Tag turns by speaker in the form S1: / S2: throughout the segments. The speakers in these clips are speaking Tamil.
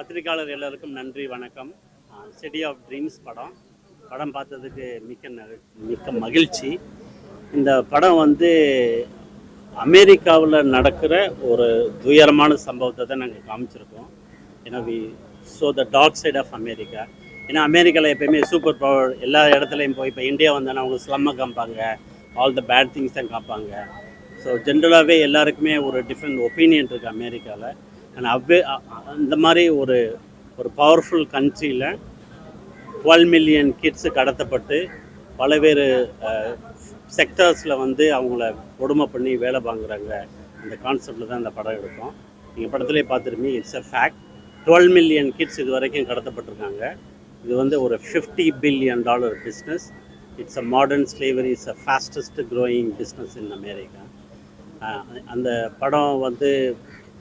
S1: பத்திரிகையாளர் எல்லாருக்கும் நன்றி, வணக்கம். சிட்டி ஆஃப் ட்ரீம்ஸ் படம் பார்த்ததுக்கு மிக்க மகிழ்ச்சி. இந்த படம் வந்து அமெரிக்காவில் நடக்கிற ஒரு துயரமான சம்பவத்தை தான் நாங்கள் காமிச்சிருக்கோம். ஏன்னா so the dark side of America. ஏன்னா அமெரிக்காவில் எப்போயுமே சூப்பர் பவர் எல்லா இடத்துலையும் போய் இப்போ இந்தியா வந்தோன்னா அவங்க ஸ்லம்மை காமிப்பாங்க, ஆல் த பேட் திங்ஸ் தான் காப்பாங்க. ஸோ ஜென்ரலாகவே எல்லாருக்குமே ஒரு டிஃப்ரெண்ட் ஒப்பீனியன் இருக்குது அமெரிக்காவில். இந்த மாதிரி ஒரு பவர்ஃபுல் கண்ட்ரியில் 12 மில்லியன் கிட்ஸு கடத்தப்பட்டு பலவேறு செக்டர்ஸில் வந்து அவங்கள கொடுமை பண்ணி வேலை வாங்குறாங்க. இந்த கான்செப்டில் தான் இந்த படம் எடுத்தோம். நீங்கள் படத்துலேயே பார்த்துருப்பீங்க, it's a fact. 12 million kids இது வரைக்கும் கடத்தப்பட்டிருக்காங்க. இது வந்து ஒரு $50 billion business. It's a modern slavery, it's a fastest growing business in America. அந்த படம் வந்து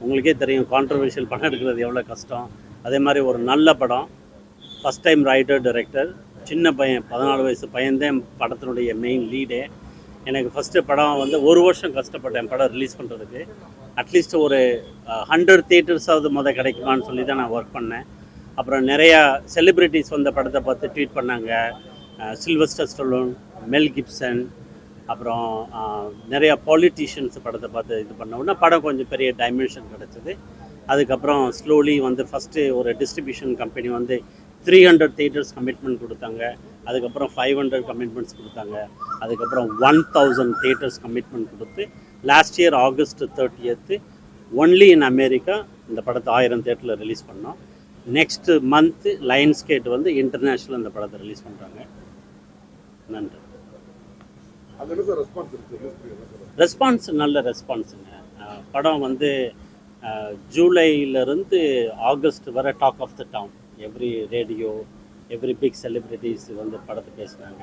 S1: உங்களுக்கே தெரியும், கான்ட்ரவர்ஷியல் படம் எடுக்கிறது எவ்வளோ கஷ்டம். அதே மாதிரி ஒரு நல்ல படம், ஃபஸ்ட் டைம் ரைட்டர் டைரக்டர், சின்ன பையன், 14 வயசு பையன்தான் படத்தினுடைய மெயின் லீடே. எனக்கு ஃபஸ்ட்டு படம் வந்து ஒரு வருஷம் கஷ்டப்பட்டேன் படம் ரிலீஸ் பண்ணுறதுக்கு. அட்லீஸ்ட் ஒரு 100 தியேட்டர்ஸாவது கிடைக்குமான்னு சொல்லி தான் நான் ஒர்க் பண்ணேன். அப்புறம் நிறையா செலிப்ரிட்டிஸ் வந்த படத்தை பார்த்து ட்வீட் பண்ணாங்க. சில்வஸ்டர் ஸ்டலோன், மெல் கிப்சன், அப்புறம் நிறையா பாலிட்டிஷியன்ஸ் படத்தை பார்த்து இது பண்ணோன்னா படம் கொஞ்சம் பெரிய டைமென்ஷன் கிடச்சிது. அதுக்கப்புறம் ஸ்லோலி வந்து ஃபஸ்ட்டு ஒரு டிஸ்ட்ரிபியூஷன் கம்பெனி வந்து 300 தியேட்டர்ஸ் கமிட்மெண்ட் கொடுத்தாங்க. அதுக்கப்புறம் 500 கமிட்மெண்ட்ஸ் கொடுத்தாங்க. அதுக்கப்புறம் 1000 தியேட்டர்ஸ் கமிட்மெண்ட் கொடுத்து last year August 30 only in America இந்த படத்தை 1000 தியேட்டரில் ரிலீஸ் பண்ணோம். நெக்ஸ்ட்டு மந்த்து லயன்ஸ் கேட் வந்து இன்டர்நேஷ்னல் இந்த படத்தை ரிலீஸ் பண்ணுறாங்க. நன்றி. ரெஸ்பான்ஸ் நல்ல ரெஸ்பான்ஸுங்க. படம் வந்து ஜூலையிலேருந்து ஆகஸ்ட் வரை talk of the town. Every radio, every big celebrities வந்து படத்தை பேசுனாங்க.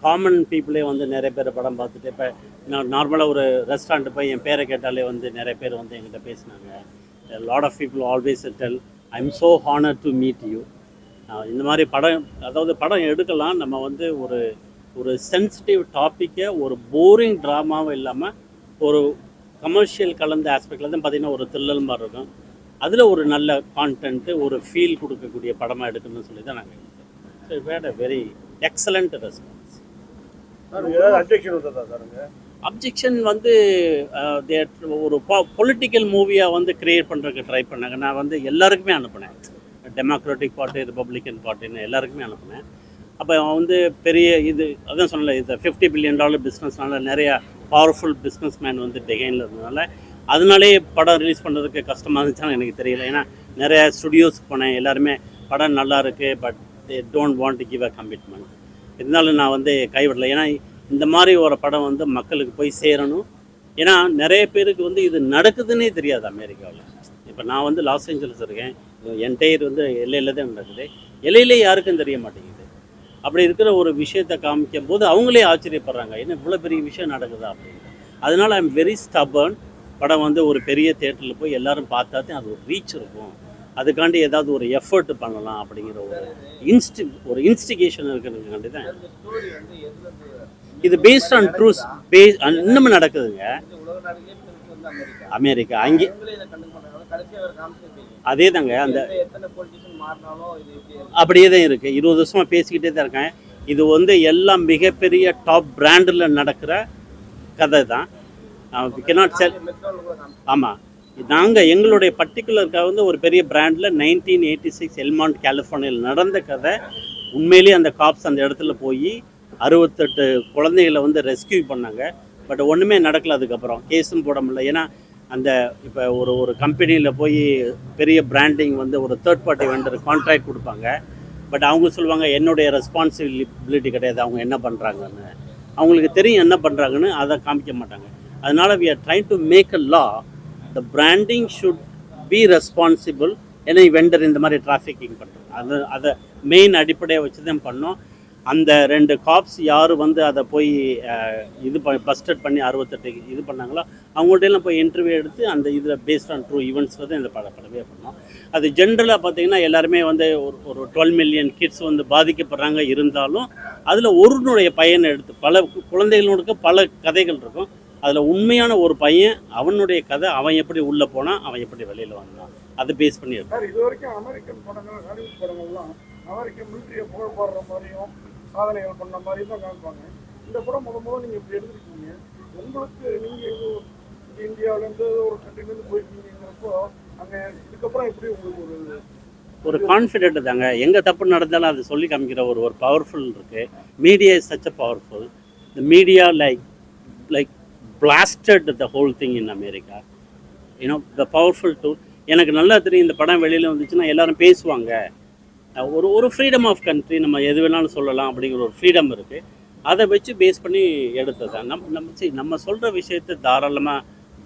S1: காமன் பீப்புளே வந்து நிறைய பேர் படம் பார்த்துட்டு, இப்போ நான் நார்மலாக ஒரு ரெஸ்டாரண்ட்டு போய் என் பேரை கேட்டாலே வந்து நிறைய பேர் வந்து என்கிட்ட பேசினாங்க. Lot of people always tell I am so honour to meet you. இந்த மாதிரி படம், அதாவது படம் எடுக்கலாம், நம்ம வந்து ஒரு சென்சிட்டிவ் டாப்பிக்கை ஒரு போரிங் ட்ராமாவும் இல்லாமல் ஒரு கமர்ஷியல் கலந்த ஆஸ்பெக்டில் தான் பார்த்திங்கன்னா ஒரு த்ரில்லல் மாதிரி இருக்கும். அதில் ஒரு நல்ல கான்டென்ட்டு, ஒரு ஃபீல் கொடுக்கக்கூடிய படமாக எடுக்கணும்னு சொல்லி தான் நாங்கள் எடுத்தோம். So it had a very excellent response. Objection வந்து ஒரு பொலிட்டிக்கல் மூவியாக வந்து க்ரியேட் பண்ணுறதுக்கு ட்ரை பண்ணாங்க. நான் வந்து எல்லாருக்குமே அனுப்பினேன், டெமோக்ராட்டிக் பார்ட்டி, ரிப்பப்ளிக்கன் பார்ட்டின்னு எல்லாருக்குமே அனுப்பினேன். அப்போ வந்து பெரிய இது அதான் சொன்னல, இந்த $50 பில்லியன் பிஸ்னஸ்னால நிறையா பவர்ஃபுல் பிஸ்னஸ் மேன் வந்து டெகைனில் இருந்ததுனால அதனாலே படம் ரிலீஸ் பண்ணுறதுக்கு கஷ்டமாக இருந்துச்சுன்னா எனக்கு தெரியல. ஏன்னா நிறையா ஸ்டுடியோஸ்க்கு போனேன், எல்லாருமே படம் நல்லா இருக்குது, but they don't want to give a commitment. இருந்தாலும் நான் வந்து கைவிடலை. ஏன்னா இந்த மாதிரி ஒரு படம் வந்து மக்களுக்கு போய் சேரணும். ஏன்னா நிறைய பேருக்கு வந்து இது நடக்குதுன்னே தெரியாது அமெரிக்காவில். இப்போ நான் வந்து லாஸ் ஏஞ்சல்ஸ் இருக்கேன், என்டையர் வந்து எல்லையில் தான் நடக்குது, எல்லையிலே யாருக்கும் தெரிய மாட்டேங்குது. அப்படி இருக்கிற ஒரு விஷயத்தை காமிக்கும் போது அவங்களே ஆச்சரியப்படுறாங்க, என்ன இவ்வளோ பெரிய விஷயம் நடக்குதா அப்படின்னு. அதனால் ஐ எம் வெரி ஸ்டபர்ன். படம் வந்து ஒரு பெரிய தியேட்டரில் போய் எல்லோரும் பார்த்தாதான் அது ஒரு ரீச் இருக்கும். அதுக்காண்டி ஏதாவது ஒரு எஃபர்ட் பண்ணலாம் அப்படிங்கிற ஒரு இன்ஸ்டிகேஷன் இருக்கிறதுக்காண்டி தான் இது. பேஸ்ட் ஆன் ட்ரூஸ், இன்னமும் நடக்குதுங்க அமெரிக்கா. அங்கே அதே தாங்க, அந்த அப்படியே தான் இருக்குது. 20 வருஷமாக பேசிக்கிட்டே தான் இருக்கேன். இது வந்து எல்லாம் மிகப்பெரிய டாப் பிராண்டில் நடக்கிற கதை தான். ஆமாம், நாங்கள் எங்களுடைய பர்டிகுலருக்காக வந்து ஒரு பெரிய பிராண்டில் 1986 எல்மாண்ட் கலிஃபோர்னியாவில் நடந்த கதை. உண்மையிலேயே அந்த காப்ஸ் அந்த இடத்துல போய் 68 குழந்தைகளை வந்து ரெஸ்கியூ பண்ணாங்க. பட் ஒன்றுமே நடக்கலை. அதுக்கப்புறம் கேஸும் போட முடியல. ஏன்னா அந்த இப்போ ஒரு கம்பெனியில் போய் பெரிய பிராண்டிங் வந்து ஒரு தேர்ட் பார்ட்டி வெண்டர் கான்ட்ராக்ட் கொடுப்பாங்க. பட் அவங்க சொல்லுவாங்க என்னுடைய ரெஸ்பான்சிபிலிட்டி கிடையாது, அவங்க என்ன பண்ணுறாங்கன்னு. அவங்களுக்கு தெரியும் என்ன பண்ணுறாங்கன்னு, அதை காமிக்க மாட்டாங்க. அதனால் we are trying to make a law, the branding should be responsible. ஏன்னா வெண்டர் இந்த மாதிரி டிராஃபிக்கிங் பண்ணுறது, அதை மெயின் அடிப்படையாக வச்சு தான் பண்ணோம். அந்த 2 காப்ஸ் யார் வந்து அதை போய் இது பஸ்டட் பண்ணி 68 இது பண்ணாங்களோ அவங்கள்ட்டெல்லாம் போய் இன்டர்வியூ எடுத்து அந்த இதில் பேஸ்ட் ஆன் ட்ரூ ஈவெண்ட்ஸில் தான் இந்த படமே பண்ணோம். அது ஜென்ரலாக பார்த்திங்கன்னா எல்லாருமே வந்து ஒரு 12 மில்லியன் கிட்ஸ் வந்து பாதிக்கப்படுறாங்க. இருந்தாலும் அதில் ஒருனுடைய பையனை எடுத்து பல குழந்தைகளோட பல கதைகள் இருக்கும். அதில் உண்மையான ஒரு பையன் அவனுடைய கதை, அவன் எப்படி உள்ளே போனான், அவன் எப்படி வெளியில் வந்தான், அதை பேஸ் பண்ணி
S2: சார் இது வரைக்கும் அமெரிக்கன் படங்கள், ஹாலிவுட் படங்கள்லாம் அமெரிக்கன் மிலிட்டரியை புகழ்பாடுற மாதிரியும் சாதனைகள் பண்ண மாதிரியும் தான் காமிப்பாங்க. இந்த படம் முதல்ல நீங்கள் இப்படி எடுத்துருக்கீங்க. உங்களுக்கு நீங்கள் இந்தியாவிலேருந்து ஒரு கண்ட்ரிலேருந்து போயிருக்கீங்கிறப்போ அங்கே இதுக்கப்புறம் எப்படி உங்களுக்கு
S1: ஒரு கான்ஃபிடென்ட் தாங்க. எங்கே தப்பு நடந்தாலும் அதை சொல்லி காமிக்கிற ஒரு பவர்ஃபுல் இருக்குது. Media is such a powerful. The media like blasted the whole thing in America. The powerful tool. எனக்கு நல்லா தெரியும் இந்த படம் வெளியில் வந்துச்சுன்னா எல்லாரும் பேசுவாங்க. ஒரு ஃப்ரீடம் ஆஃப் கண்ட்ரி, நம்ம எது வேணாலும் சொல்லலாம் அப்படிங்கிற ஒரு ஃப்ரீடம் இருக்குது. அதை வச்சு பேஸ் பண்ணி எடுத்தது தான். நம்ம சொல்கிற விஷயத்தை தாராளமாக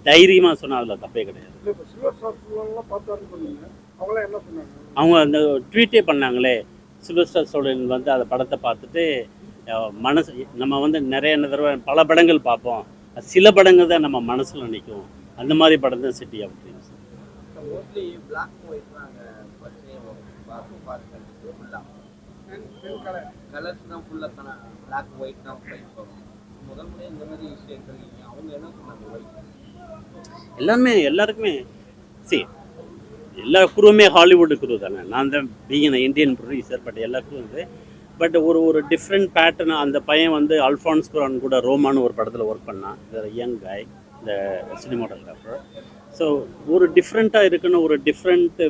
S1: தைரியமாக சொன்னால் அதில் தப்பே கிடையாது. அவங்க அந்த ட்வீட்டே பண்ணாங்களே, சில்வர் ஸ்டார் ஸ்டோலின் வந்து அந்த படத்தை பார்த்துட்டு மனசு நம்ம வந்து நிறைய தடவை பல படங்கள் பார்ப்போம், சில படங்கள் தான் நம்ம மனசில் நிற்கும். அந்த மாதிரி படம் தான் சிட்டி ஆஃப் ட்ரீம்ஸ். எல்லாருக்குமே எல்லா குருவுமே ஹாலிவுட் குரு தானே. நான் தான் பீயிங் இந்தியன் ப்ரொடியூசர், பட் எல்லாருக்கும் வந்து பட் ஒரு டிஃப்ரெண்ட் பேட்டர்ன். அந்த பையன் வந்து அல்ஃபான்ஸ் குரான் கூட ரோமான்னு ஒரு படத்தில் ஒர்க் பண்ணான். யங் காய், இந்த சினிமாட்டோகிராஃபர். ஸோ ஒரு டிஃப்ரெண்ட்டாக இருக்குன்னு, ஒரு டிஃப்ரெண்ட்டு,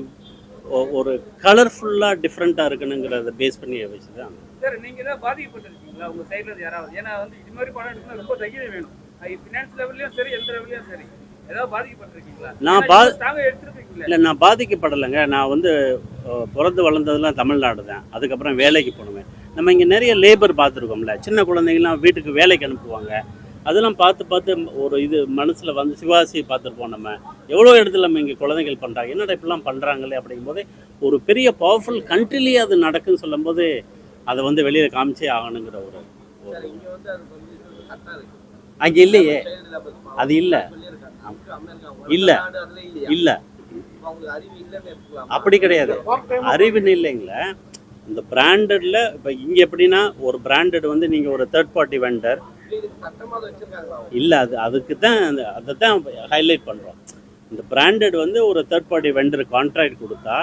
S1: ஒரு கலர்ஃபுல்லாக டிஃப்ரெண்ட்டாக இருக்கணுங்கிறத பேஸ் பண்ணி வச்சு தான்.
S3: சார் நீங்கள் தான் பாதிக்கப்பட்டிருக்கீங்களா உங்கள் சைடில் யாராவது? ஏன்னா வந்து இது மாதிரி படம் எடுக்கணும் ரொம்ப தைரியம் வேணும். ஃபினான்ஸ் லெவல்லையும் சரி, எந்த லெவல்லையும் சரி. ஏதாவது பாதிக்கப்பட்டிருக்கீங்களா?
S1: நான் பாதிக்கப்படலைங்க. நான் வந்து பிறந்து வளர்ந்ததுலாம் தமிழ்நாடு தான். அதுக்கப்புறம் வேலைக்கு போனேன். நம்ம இங்கே நிறைய லேபர் பார்த்துருக்கோம்ல, சின்ன குழந்தைங்களாம் வீட்டுக்கு வேலைக்கு அனுப்புவாங்க. அதெல்லாம் பார்த்து ஒரு இது மனசில் வந்து சிவாசி பார்த்துருப்போம். நம்ம எவ்வளோ இடத்துல நம்ம இங்கே குழந்தைகள் பண்ணுறாங்க, என்னடா இப்படிலாம் பண்ணுறாங்களே அப்படிங்கும்போது ஒரு பெரிய பவர்ஃபுல் கண்ட்ரிலேயே அது நடக்குன்னு சொல்லும்போது அதை வந்து வெளியில் காமிச்சே ஆகணுங்கிற ஒரு அங்கே இல்லையே. அது இல்லை இல்லை இல்லை அப்படி கிடையாது. அறிவுன்னு இல்லைங்களா, இந்த பிராண்டட்ல இப்போ இங்கே எப்படின்னா ஒரு பிராண்டட் வந்து நீங்கள் ஒரு தேர்ட் பார்ட்டி வெண்டர் இல்லை, அதுக்கு தான் அதை தான் ஹைலைட் பண்ணுறோம். இந்த பிராண்டட் வந்து ஒரு தேர்ட் பார்ட்டி வெண்டர் கான்ட்ராக்ட் கொடுத்தா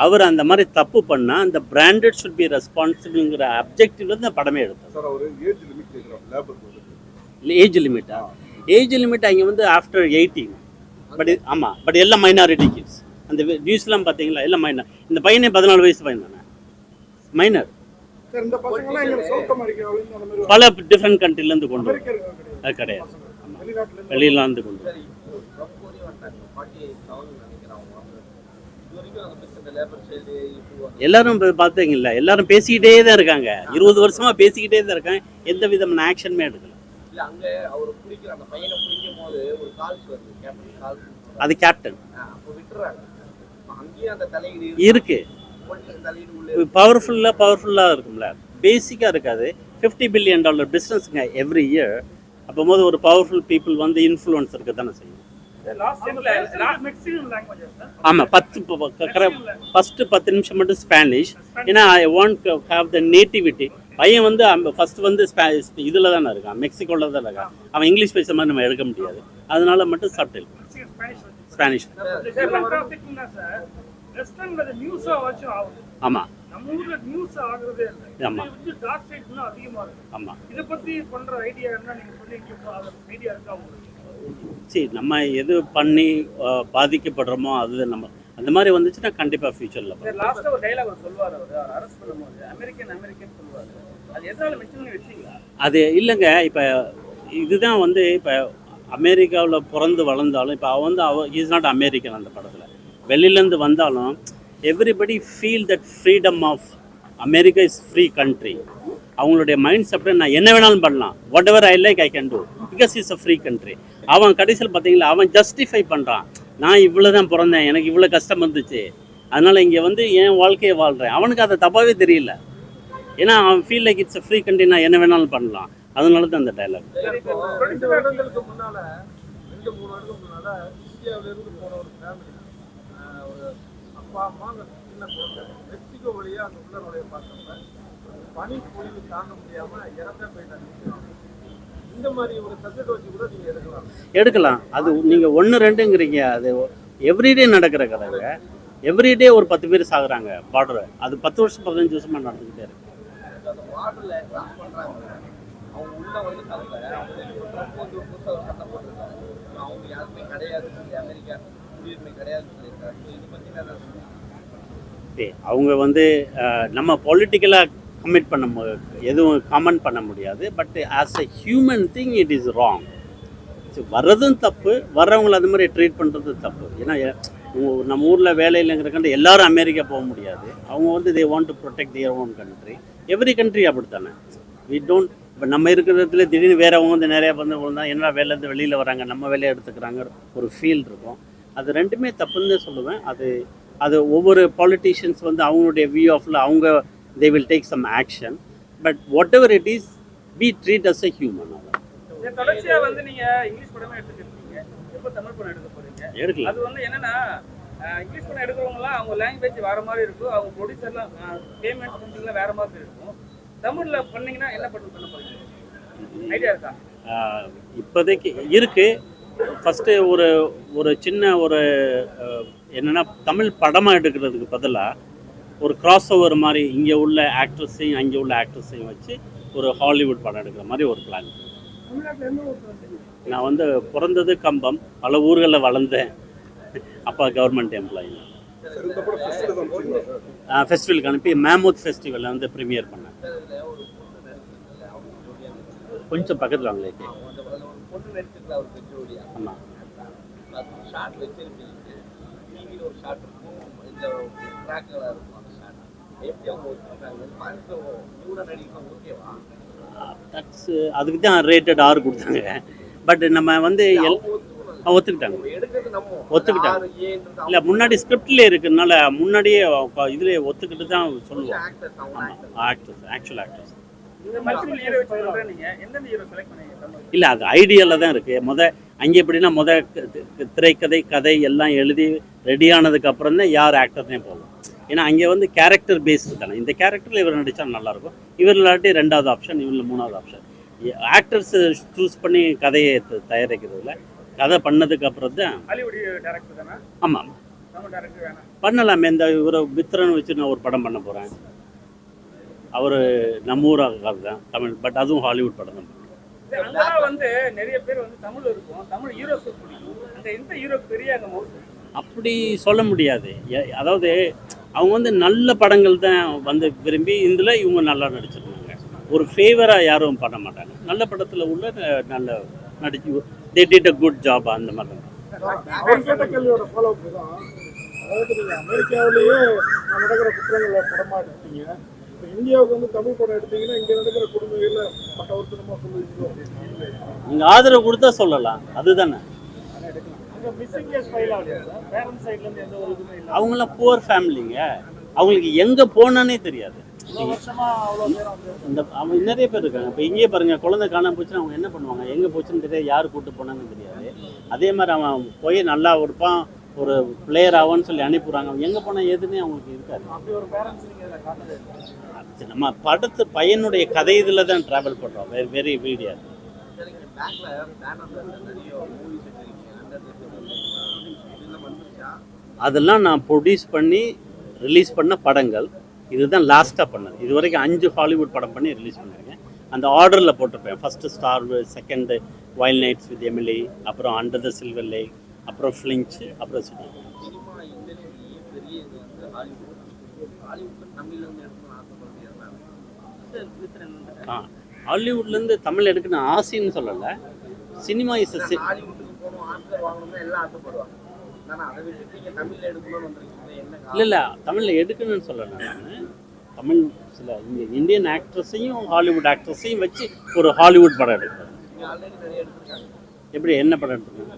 S1: அவர் அந்த மாதிரி தப்பு பண்ணால் அந்த பிராண்டட் ஷுட் பி ரெஸ்பான்சிபிள்ங்கிற அப்ஜெக்டிவ்ல தான் படமே எடுத்தோம். ஏஜ் லிமிட்டா? ஏஜ் லிமிட் அங்கே வந்து ஆஃப்டர் 18. பட் ஆமாம், பட் எல்லாம் மைனாரிட்டி கிட்ஸ். அந்த நியூஸ்லாம் பார்த்தீங்களா, எல்லாம் மைனர். இந்த பையனே 14 வயசு பையன் தானே, மைனர். பல டிஃப்ரெண்ட் கண்ட்ரிலேருந்து கொண்டு வரும். அது கிடையாது, வெளியிலேருந்து கொண்டு வரும். எல்லாரும் பார்த்தீங்கல்ல, எல்லாரும் பேசிக்கிட்டே தான் இருக்காங்க. 20 வருஷமா பேசிக்கிட்டே தான் இருக்காங்க. எந்த விதமான ஆக்ஷனுமே எடுக்கல. அது கேப்டன் இருக்கு. பவர்ஃபுல்லாக இருக்கும்ல, பேசிக்காக இருக்காது. $50 பில்லியன் பிஸ்னஸ்ங்க எவ்ரி இயர். அப்போது ஒரு பவர்ஃபுல் பீப்புள் வந்து இன்ஃப்ளூயன்ஸ் இருக்க தானே செய்யும். ஆமாம், ஃபஸ்ட்டு 10 நிமிஷம் மட்டும் ஸ்பானிஷ். ஏன்னா I want to have the nativity. பையன் வந்து ஃபஸ்ட்டு வந்து இதில் தானே இருக்கான், மெக்சிகோவில் தான் இருக்கான். அவன் இங்கிலீஷ் பேசுகிற மாதிரி நம்ம எடுக்க முடியாது. அதனால மட்டும் சப்டைல் ஸ்பானிஷ். ஆமாம் ஆமாம் ஆமாம். சரி, நம்ம எது பண்ணி பாதிக்கப்படுறோமோ அது நம்ம அந்த மாதிரி வந்துச்சுன்னா கண்டிப்பாக ஃபியூச்சரில் அது இல்லைங்க. இப்போ இதுதான் வந்து இப்போ அமெரிக்காவில் பிறந்து வளர்ந்தாலும் இப்போ அவன் இஸ் நாட் அமெரிக்கன். அந்த படத்தில் வெளியிலேருந்து வந்தாலும் everybody feel that freedom of America is free country. அவங்களுடைய மைண்ட் செட்டை நான் என்ன வேணாலும் பண்ணலாம், whatever I like I can do because is a free country. அவன் கடைசியில் பார்த்தீங்களா அவன் ஜஸ்டிஃபை பண்ணுறான், நான் இவ்வளோ தான் பிறந்தேன், எனக்கு இவ்வளோ கஷ்டம் வந்துச்சு, அதனால் இங்கே வந்து என் வாழ்க்கையை வாழ்கிறேன். அவனுக்கு அதை தப்பாகவே தெரியல. ஏன்னா அவன் feel like it's a free country, நான் என்ன வேணாலும் பண்ணலாம். அதனால தான் அந்த டைலாக்.
S2: மெக்சிகோ வழியா அந்த உள்ள நுழைய பார்த்தப்ப பனி பொழிவு தாங்க முடியாம இறந்த போயிட்டாங்க. இந்த மாதிரி ஒரு சப்ஜெக்ட் வச்சு கூட நீங்க
S1: எடுக்கலாம். அது நீங்கள் 1 2ங்கிறீங்க, அது எவ்ரிடே நடக்கிற கதைங்க. எவ்ரிடே ஒரு 10 பேர் சாகுறாங்க பார்டர். அது 10 வருஷம் 15 வருஷமாக நடந்துக்கிட்டே இருக்கு.
S4: அந்த பார்டர்ல கிராஸ் பண்றாங்க, அவங்க உள்ள வந்து தவிர அவங்க வந்து புதுசாக ஒரு சட்டம் போட்டிருக்காங்க, அவங்க யாருமே கிடையாது சொல்லி அமெரிக்கா குடியுரிமை கிடையாதுன்னு சொல்லியிருக்காங்க. இதை பற்றி
S1: அவங்க வந்து நம்ம பொலிட்டிக்கலாக கமிட் பண்ண எதுவும் கமெண்ட் பண்ண முடியாது. But as a human thing it is wrong. வர்றதும் தப்பு, வர்றவங்களை அது மாதிரி ட்ரீட் பண்ணுறது தப்பு. ஏன்னா நம்ம ஊரில் வேலை இல்லைங்கிறக்காண்டி எல்லாரும் அமெரிக்கா போக முடியாது. அவங்க வந்து they want to protect their own country. Every country அப்படித்தானே. வி டோன்ட் இப்போ நம்ம இருக்கிறதுல திடீர்னு வேறவங்க வந்து நிறையா வந்து தான் என்ன வேலையிலேருந்து வெளியில் வராங்க, நம்ம வேலையை எடுத்துக்கிறாங்க ஒரு ஃபீல் இருக்கும். அது ரெண்டுமே தப்புன்னு தான் சொல்லுவேன். அது ஒவ்வொரு பாலிட்டிஷியன்ஸ் வந்து அவங்களுடைய வியூ ஆஃப்ல அவங்க they will take some action. But whatever it is be treat as a human.
S3: தொடர்ச்சியா வந்து நீங்க இங்கிலீஷ் படமே எடுத்துட்டு இருக்கீங்க, எப்போ தமிழ் படம் எடுக்க போறீங்க?
S1: எடுக்கலாம்.
S3: அது வந்து என்னன்னா இங்கிலீஷ் படம் எடுக்கிறவங்கலாம் அவங்க லாங்குவேஜ் வேற மாதிரி இருக்கும், அவங்க ப்ரொடியூசர்லாம் பேமெண்ட் சம்திங்லாம் வேற மாதிரி இருக்கும். தமிழ்ல பண்ணீங்கன்னா என்ன பண்ண போறீங்க? ஐடியா இருக்கா?
S1: இப்போதைக்கு இருக்கு. ஃபஸ்ட்டு ஒரு சின்ன ஒரு என்னென்னா தமிழ் படமாக எடுக்கிறதுக்கு பதிலாக ஒரு கிராஸ் ஓவர் மாதிரி இங்கே உள்ள ஆக்ட்ரஸையும் அங்கே உள்ள ஆக்ட்ரஸையும் வச்சு ஒரு ஹாலிவுட் படம் எடுக்கிற மாதிரி ஒரு பிளான். நான் வந்து பிறந்தது கம்பம், பல ஊர்களில் வளர்ந்தேன். அப்பா கவர்மெண்ட் எம்ப்ளாயி. ஃபெஸ்டிவலுக்கு அனுப்பி மேமூத் ஃபெஸ்டிவலில் வந்து ப்ரீமியர் பண்ணேன். கொஞ்சம் பக்கத்தில் வாங்களே.
S4: பொண்ணு நடிச்சிருக்கல ஒரு ஜோடியா.
S1: ஆமாம்.
S4: ஷார்ட் வச்சிருக்கீங்க, டிவியில் ஒரு ஷார்ட் இருக்கும், இந்த ட்ராக்கெல்லாம் இருக்கும். அந்த ஷார்ட் எப்படி அவங்க வச்சுருக்காங்க? பாயிண்ட்ஸில் கூட நடிக்கும் ஓகேவா?
S1: தட்ஸ் அதுக்கு தான் ரேட்டட் R கொடுத்தாங்க. பட் நம்ம வந்து ஒத்துக்கிட்டாங்க. ஒத்துக்கிட்டாங்க. இல்லை முன்னாடி ஸ்கிரிப்ட்லேயே இருக்கிறதுனால முன்னாடியே இதில் ஒத்துக்கிட்டு தான் சொல்லுவோம். Actors, actual actors. இல்லை அது ஐடியாவில் தான் இருக்குது. அங்கே எப்படின்னா திரைக்கதை கதை எல்லாம் எழுதி ரெடி ஆனதுக்கப்புறம் தான் யார் ஆக்டர்னே போகும். ஏன்னா அங்கே வந்து கேரக்டர் பேஸ்டு தானே. இந்த கேரக்டரில் இவர் நடித்தா நல்லாயிருக்கும், இவர் இல்லாட்டி 2வது ஆப்ஷன், இவரில் 3வது ஆப்ஷன். ஆக்டர்ஸ் சூஸ் பண்ணி கதையை தயாரிக்கிறதுல கதை பண்ணதுக்கப்புறம் தான். ஆமாம் பண்ணலாமே. இந்த இவரை மித்ரன் வச்சு நான் ஒரு படம் பண்ண போகிறேன். அவர் நம்ம ஊராக தான் தமிழ், பட் அதுவும் ஹாலிவுட் படம் தான்.
S3: வந்து நிறைய பேர் வந்து தமிழ் இருக்கும், தமிழ் ஹீரோஸ் பிடிக்கும். அந்த எந்த ஹீரோக்கு தெரியாத
S1: அப்படி சொல்ல முடியாது. அதாவது அவங்க வந்து நல்ல படங்கள் தான் வந்து விரும்பி இதில் இவங்க நல்லா நடிச்சிருந்தாங்க. ஒரு ஃபேவராக யாரும் பண்ண மாட்டாங்க. நல்ல படத்தில் உள்ள நல்ல நடிச்சு they did a good job. அந்த மாதிரி தான்.
S2: அவர் கேட்ட கேள்வியோட ஃபாலோ அப் தான். அதாவது நீங்கள் அமெரிக்காவிலேயே நடக்கிற குற்றங்களை படமாக எடுத்தீங்க, இப்போ இந்தியாவுக்கு வந்து தமிழ் படம் எடுத்தீங்கன்னா இங்கே நடக்கிற குடும்பங்களில் பட்ட ஒருத்தனமாக சொல்லுவீங்களோ?
S1: நீங்கள் ஆதரவு கொடுத்தா சொல்லலாம், அதுதானே. அவங்களாம் புவர் ஃபேமிலிங்க. அவங்களுக்கு எங்கே போனானே தெரியாது. அவங்க நிறைய பேர் இருக்காங்க. இப்போ இங்கேயே பாருங்கள், குழந்தை காணாம போச்சுன்னா அவங்க என்ன பண்ணுவாங்க, எங்கே போச்சுன்னு தெரியாது, யார் கூப்பிட்டு போனான்னு தெரியாது. அதே மாதிரி அவன் போய் நல்லா இருப்பான், ஒரு பிளேயர் ஆவான்னு சொல்லி அனுப்பிடுறாங்க. அவங்க எங்கே போனால் எதுன்னே அவங்களுக்கு இருக்காது. நம்ம படத்து பையனுடைய கதை இதில் தான் ட்ராவல் பண்ணுறோம். Very video. அதெல்லாம் நான் ப்ரொடியூஸ் பண்ணி ரிலீஸ் பண்ண படங்கள். இதுதான் லாஸ்ட்டாக பண்ணது. இது வரைக்கும் 5 ஹாலிவுட் படம் பண்ணி ரிலீஸ் பண்ணியிருக்கேன். அந்த ஆர்டரில் போட்டிருப்பேன். First star, second wild nights with Emily, அப்புறம் அண்டர் த சில்வர் லேக், அப்புறம் ஃப்ளின்ச், அப்புறம் சிட்டி. ஹாலிவுட்லேருந்து தமிழ் எடுக்கணும் ஆசைன்னு சொல்லலை. சினிமா இஸ் இல்லை தமிழில் எடுக்கணும்னு சொல்லலை. நான் தமிழ் சில இந்தியன் ஆக்ட்ரஸையும் ஹாலிவுட் ஆக்ட்ரஸையும் வச்சு ஒரு ஹாலிவுட் படம் எடுக்கிறேன். எப்படி என்ன படம் எடுத்துருக்கேன்?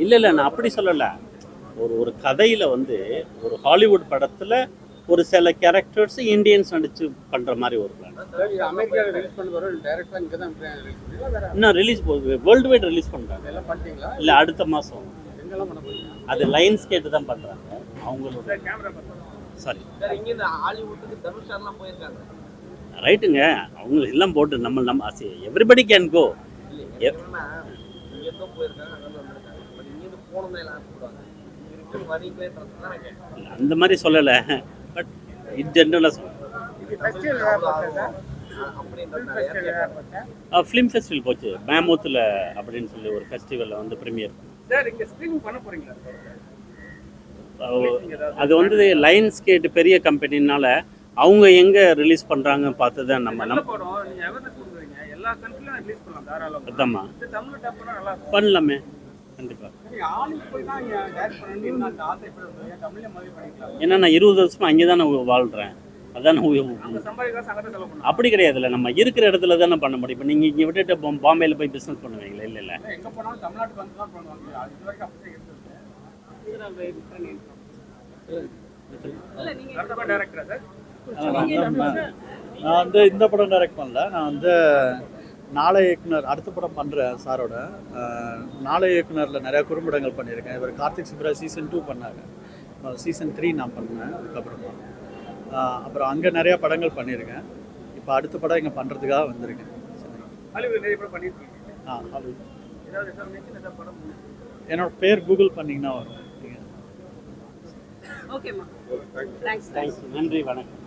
S1: இல்லை நான் அப்படி சொல்லலை. ஒரு கதையில் வந்து ஒரு ஹாலிவுட் படத்தில் ஒரு சில கேரக்டர்ஸ் இந்தியன்ஸ் நடிச்சு பண்ணுற மாதிரி ஒரு பிளான். இன்னும் ரிலீஸ் வேர்ல்டு வைட் ரிலீஸ் பண்ணுறாங்க. இல்லை அடுத்த மாதம். அது லைன்ஸ் கேட்டு தான் பண்ணுறாங்க. அவங்களோட
S3: sir camera person
S1: sorry
S4: sir இங்க இந்த ஹாலிவுட்டுக்கு தனுஷ் சார்லாம் போயிருக்காங்க.
S1: ரைட்டுங்க, அவங்க எல்லாம் போட்டு நம்ம எவ்ரிபடி கேன் கோ.
S4: இல்லை என்னன்னா இங்க இருந்தும் போயிருக்காங்க, அங்க இருந்து வந்திருக்காங்க. பட் இங்க இருந்து போகணும்னா எல்லாரும் கூப்பிடுவாங்க. இங்க ரிட்டர்ன் வரீங்களேன்றது தான் நான் கேட்டேன்.
S1: அந்த மாதிரி சொல்லலை, பட் இது ஜென்ரலாக சொல்லுங்கள்.
S3: இது ஃபெஸ்டிவல் வேற பார்த்தா சார்
S4: அப்படின்றதுனால
S3: ஃபெஸ்டிவல் வேற பார்த்தா
S1: ஃபிலிம் ஃபெஸ்டிவல் போச்சு மேமூத்தில் அப்படின்னு சொல்லி ஒரு ஃபெஸ்டிவலில் வந்து ப்ரீமியர்.
S3: சார் இங்க ஸ்கிரீனிங் பண்ண போறீங்களா
S1: அது வந்து லைன்ஸ் கேட் பெரிய கம்பெனினால அவங்க எங்கே ரிலீஸ் பண்ணுறாங்கன்னு பார்த்து தான் நம்ம
S3: நல்ல படம் நீங்க அவேர்னஸ் கொடுக்குறீங்க, எல்லா கண்ட்ரிலும் ரிலீஸ் பண்ணலாம் தாராளமா.
S1: அதாம்மா
S3: இது தமிழ்ல டப் பண்ணா நல்லா இருக்கும்.
S1: பண்ணலாமே, கண்டிப்பாக.
S3: நீங்க ஆளுக்கு போய் தான் இங்க டைரக்ட் பண்ணணும்னு அந்த ஆசை எப்படி இருந்தது? தமிழ்ல மாதிரி பண்ணிக்கலாம்.
S1: ஏன்னா நான் 20 வருஷமா அங்கே தானே வாழ்கிறேன், அதான்
S3: அங்க சம்பாதிக்க சங்கத்தை செலவு பண்ணலாம்.
S1: அப்படி கிடையாதுல்ல, நம்ம இருக்கிற இடத்துல தானே பண்ண முடியும். இப்போ நீங்கள் இங்கே விட்டுட்டு பாம்பேயில் போய் பிஸ்னஸ் பண்ணுவீங்களா? இல்லை இல்லை,
S3: எங்க போனாலும் தமிழ்நாட்டுக்கு வந்து தான் பண்ணுவாங்க. அது இது வரைக்கும் அப்படியே இருந்தது. அடுத்த படம் டைரக்டரா சார்?
S5: நான் வந்து இந்த படம் டைரக்ட் பண்ணல, நான் வந்து நாளை இயக்குனர் அடுத்த படம் பண்ணுறேன் சாரோட. நாளை இயக்குனரில் நிறையா குறும்படங்கள் பண்ணியிருக்கேன். இவர் கார்த்திக் சுப்ராஜ் சீசன் 2 பண்ணாங்க, சீசன் 3 நான் பண்ணேன் அதுக்கப்புறமா. அப்புறம் அங்கே நிறையா படங்கள் பண்ணியிருக்கேன். இப்போ அடுத்த படம் இங்கே பண்ணுறதுக்காக வந்திருக்கேன்.
S3: ஹாலிவுட் நிறைய படம் பண்ணியிருக்கீங்க.
S5: ஹாலிவுட்.
S3: ஏதாவது சார் மென்ஷன் ஏதாவது படம்
S5: என்னோட பேர் கூகுள் பண்ணிங்கன்னா வரும்.
S6: ஓகேம்மா தேங்க்ஸ்.
S1: தேங்க்ஸ், நன்றி, வணக்கம்.